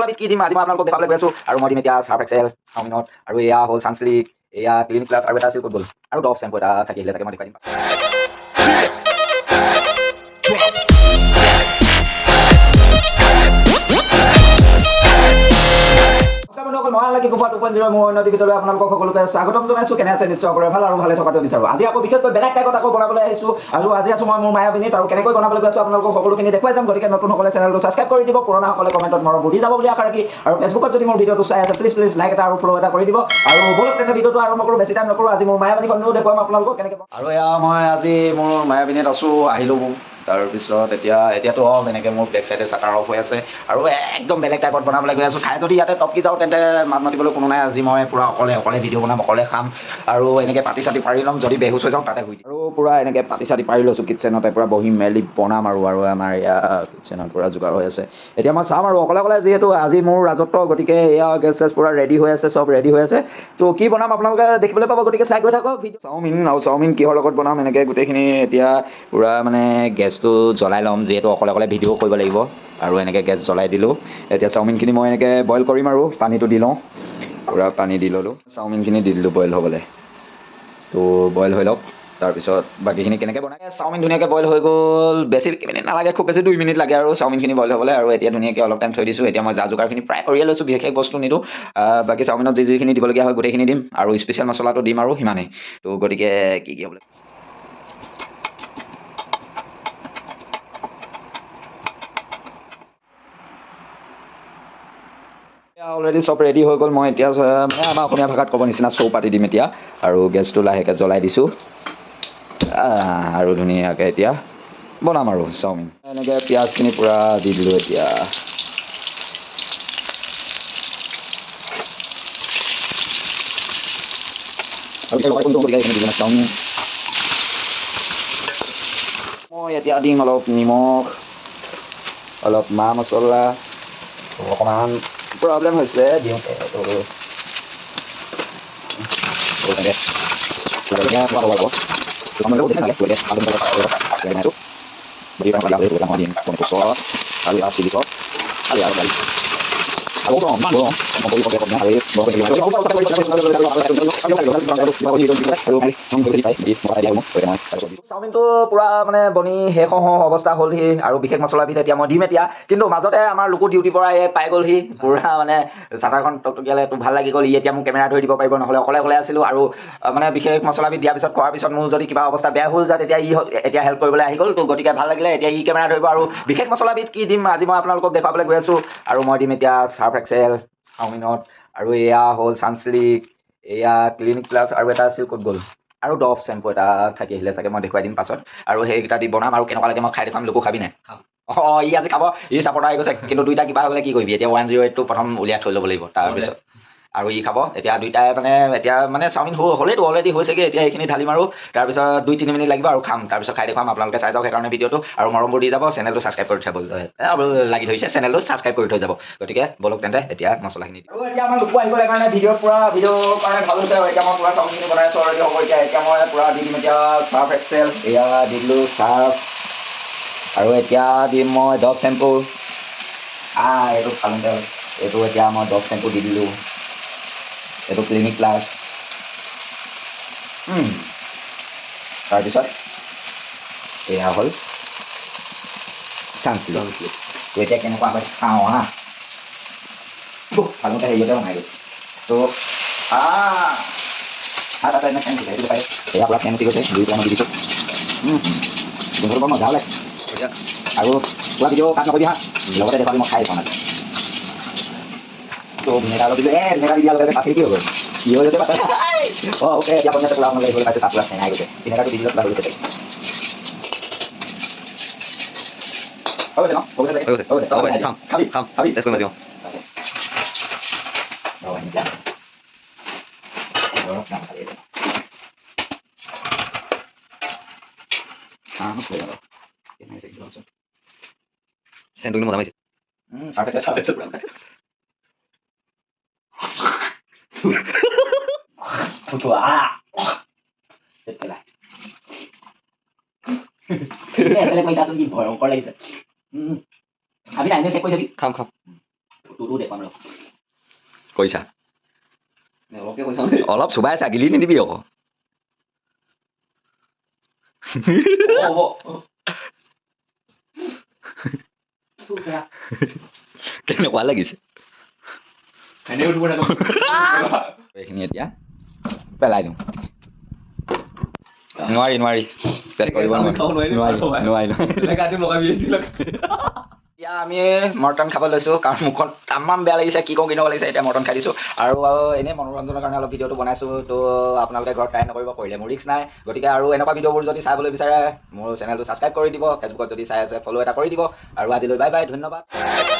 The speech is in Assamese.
মছলাবিধ কি দিম আজি মই আপোনালোকক দেখাবলৈ গৈ আছোঁ আৰু মই দিম এতিয়া চাৰ্ফ এক্সেল চাওমিনত আৰু এয়া হ'ল ছানচিল্ক এয়া ক্লিনিক প্লাছ আৰু এটা আছিল ক'ত গ'ল আৰু ডভ চেম্পু এটা থাকি আহিলে চাগে মই দেখুৱাই দিম আপোনালোকক সকলোকে স্বাগতম জনাইছোঁ কেনে আছে নিশ্চয় সকলোৰে ভাল আৰু ভালে থকাটো বিচাৰোঁ আজি আকৌ বিশেষকৈ বেলেগ টাইপত আকৌ বনাবলৈ আহিছোঁ আৰু আজি আছোঁ মই মোৰ মায়াবিনীত আৰু কেনেকৈ বনাবলৈ গৈছোঁ আপোনালোকক সকলোখিনি দেখুৱাই যাম গতিকে নতুনসকলে চেনেলটো ছাবস্ক্ৰাইব কৰি দিব পুৰণাসকলে কমেণ্টত মৰম বুজি যাব বুলি আশা ৰাখি আৰু ফেচবুকত যদি মোৰ ভিডিঅ'টো চাই আছে প্লিজ লাইক এটা আৰু ফ'ল' এটা কৰি দিব আৰু বলক তেনে ভিডিঅ'টো আৰম্ভ কৰোঁ বেছি টাইম নকৰোঁ আজি মোৰ মায়াবিনীখনো দেখুৱাম আপোনালোকক কেনেকৈ আৰু এয়া মই আজি মোৰ মায়াবিনীত আছোঁ আহিলোঁ তাৰপিছত এতিয়াতো এনেকৈ মোৰ বেক চাইডে চাটাৰ অফ হৈ আছে আৰু একদম বেলেগ টাইপত বনাবলৈ গৈ আছোঁ খাই যদি ইয়াতে টপকি যাওঁ তেন্তে মাত মাতিবলৈ কোনো নাই আজি মই পূৰা অকলে ভিডিঅ' বনাম অকলে খাম আৰু এনেকৈ পাতি চাতি পাৰি ল'ম যদি বেহুচ হৈ যাওঁ তাতে শুই আৰু পূৰা এনেকৈ পাতি চাতি পাৰি লৈছোঁ কিটচেনতে পূৰা বহি মেলি বনাম আৰু আমাৰ ইয়াৰ কিটচেনত পূৰা যোগাৰ হৈ আছে এতিয়া মই চাম আৰু অকলে যিহেতু আজি মোৰ ৰাজত্ব গতিকে এয়া গেছ চেছ পূৰা ৰেডি হৈ আছে চব ৰেডি হৈ আছে তো কি বনাম আপোনালোকে দেখিবলৈ পাব গতিকে চাই গৈ থাকক ভিডিঅ' চাওমিন কিহৰ লগত বনাম এনেকৈ গোটেইখিনি এতিয়া পূৰা মানে গেছটো জ্বলাই ল'ম যিহেতু অকলে ভিডিঅ' কৰিব লাগিব আৰু এনেকৈ গেছ জ্বলাই দিলোঁ এতিয়া চাওমিনখিনি মই এনেকৈ বইল কৰিম আৰু পানীটো দি লওঁ পূৰা পানী দি ল'লোঁ চাওমিনখিনি দি দিলোঁ বইল হ'বলৈ তো বইল হৈ লওক তাৰপিছত বাকীখিনি কেনেকৈ বনাই চাওমিন ধুনীয়াকৈ বইল হৈ গ'ল বেছি মিনিট নালাগে খুব বেছি 2 মিনিট লাগে আৰু চাওমিনখিনি বইল হ'বলৈ আৰু এতিয়া ধুনীয়াকৈ অলপ টাইম থৈ দিছোঁ এতিয়া মই যোগাৰখিনি প্ৰায় কৰিয়ে লৈছোঁ বিশেষ বস্তু নিদিওঁ বাকী চাওমিনত যিখিনি দিবলগীয়া হয় গোটেইখিনি দিম আৰু স্পেচিয়েল মছলাটো দিম আৰু সিমানেই তো গতিকে কি হ'বলৈ অলৰেডি চব ৰেডি হৈ গ'ল মই এতিয়া মানে আমাৰ অসমীয়া ভাষাত ক'ব নিচিনা চৌ পাতি দিম এতিয়া আৰু গেছটো লাহেকৈ জ্বলাই দিছোঁ আৰু ধুনীয়াকৈ এতিয়া বনাম আৰু চাওমিন এনেকৈ পিঁয়াজখিনি পূৰা দি দিলোঁ এতিয়া চাওমিন মই এতিয়া দিম অলপ নিমখ অলপ মা মছলা অকণমান প্ৰব্লেম হৈছে দিওঁতে চাওমিনটো পূৰা মানে বনি শেষ অৱস্থা হ'লহি আৰু বিশেষ মছলাবিধ এতিয়া মই দিম এতিয়া কিন্তু মাজতে আমাৰ লোকো ডিউটিৰ পৰা পাই গ'লহি পূৰা মানে চাটাৰখন টকটকিয়ালে তো ভাল লাগি গ'ল এতিয়া মোক কেমেৰা ধৰি দিব পাৰিব নহ'লে অকলে আছিলোঁ আৰু মানে বিশেষ মছলাবিধ দিয়াৰ পিছত খোৱাৰ পিছত মোৰ যদি কিবা অৱস্থা বেয়া হ'ল যায় তেতিয়া এতিয়া হেল্প কৰিবলৈ আহি গ'ল তো গতিকে ভাল লাগিলে এতিয়া কেমেৰা ধৰিব আৰু বিশেষ মছলাবিধ কি দিম আজি মই আপোনালোকক দেখুৱাবলৈ গৈ আছোঁ আৰু মই দিম এতিয়া চাৰ্ফ এক্সেল চাওমিনত আৰু এয়া হ'ল ছানচিল্ক এয়া ক্লিনিক প্লাছ আৰু এটা আছিল ক'ত গ'ল আৰু ডভ চেম্পু এটা থাকি আহিলে চাগে মই দেখুৱাই দিম পাছত আৰু সেইকেইটা দি বনাম আৰু কেনেকুৱা লাগে মই খাই দেখুৱাম লোকো খাবি নাই ই আজি খাব ই চাপৰ্টাৰ আহি গৈছে কিন্তু দুইটা কিবা হ'লে কি কৰিবি এতিয়া 108টো প্ৰথম উলিয়াই থৈ ল'ব লাগিব তাৰপিছত আৰু ই খাব এতিয়া দুইটাই মানে চাওমিন হ'লেইতো অলৰেডি হৈছেগৈ এতিয়া এইখিনি ঢালিম আৰু তাৰপিছত 2-3 মিনিট লাগিব আৰু খাম তাৰপিছত খাই দেখুৱাম আপোনালোকে চাই যাওক সেইকাৰণে ভিডিঅ'টো আৰু মৰমবোৰ দি যাব চেনেলটো ছাবস্ক্ৰাইব কৰি থৈ লাগি ধৰিছে চেনেলটো ছাবস্ক্ৰাইব কৰি থৈ যাব গতিকে বলক তেন্তে এতিয়া মছলাখিনি আৰু এতিয়া আমাৰ লোকো আহি গ'ল সেইকাৰণে ভিডিঅ'ৰ কাৰণে ভাল হৈছে আৰু এতিয়া মই পূৰা চাওমিনখিনি বনাই আছোঁ অলৰেডি হ'ব এতিয়া মই পূৰা দি দিম এতিয়া চাৰ্ফ এক্সেল এয়া দি দিলোঁ চাৰ্ফ আৰু এতিয়া দিম মই ডভ চেম্পু এইটো ফালোঁতে এইটো এতিয়া মই ডভ চেম্পু দি দিলোঁ এইটো ক্লিনিক প্লাছ তাৰপিছত এয়া হ'ল ছানচিল্ক তো এতিয়া কেনেকুৱা হয় চাওঁ হা ফালোঁতে হেৰিয়তে বনাই গৈছে তো তাতে এনে ফেন উঠি সেইটো পায় এয়া পূৰা ফেন উঠি গৈছে দুই পেলাই মই দি দিছোঁ গোন্ধটো বৰ মজা ওলাইছে আৰু পূৰা ভিডিঅ' কাট নকৰিবি হা লগতে দেখুৱাবি মই খাই দেখুৱাম আজি তো ভিনেগাৰ অলপ দিলোঁ ভিনেগাৰ দি দিয়াৰ লগে পাখি কি হ'ব কি হৈ গৈছে অ'কে এতিয়া পঞ্চায়তে পূৰা আপোনালোকে দেখিবলৈ পাইছে চাহ পূৰা টেঙাই গৈছে ভিনেগাৰটো দি দিলে পূৰা হৈ গৈছে চেণ্টুখিনি মজা মাৰিছে ভয়ংকৰ লাগিছে খাবি নাই চেক কৰি চাবি খাম তোৰটো দেখুৱাম ৰ কৈছা অলপকে কৈছা অলপ চুবাই চা গিলি নিদিবি আকৌ কেনেকুৱা লাগিছে এইখিনি এতিয়া পেলাই দিওঁ নোৱাৰি টেষ্ট কৰিব নোৱাৰি এতিয়া আমি মটন খাব লৈছোঁ কাৰণ মুখখন তামাম বেয়া লাগিছে কি কওঁ কি নকওঁ লাগিছে এতিয়া মটন খাই দিছোঁ আৰু এনেই মনোৰঞ্জনৰ কাৰণে অলপ ভিডিঅ'টো বনাইছোঁ তো আপোনালোকে ঘৰত ট্ৰাই নকৰিব কৰিলে মোৰ ৰিস্ক নাই গতিকে আৰু এনেকুৱা ভিডিঅ'বোৰ যদি চাবলৈ বিচাৰে মোৰ চেনেলটো ছাবস্ক্ৰাইব কৰি দিব ফেচবুকত যদি চাই আছে ফ'ল' এটা কৰি দিব আৰু আজিলৈ বাই বাই ধন্যবাদ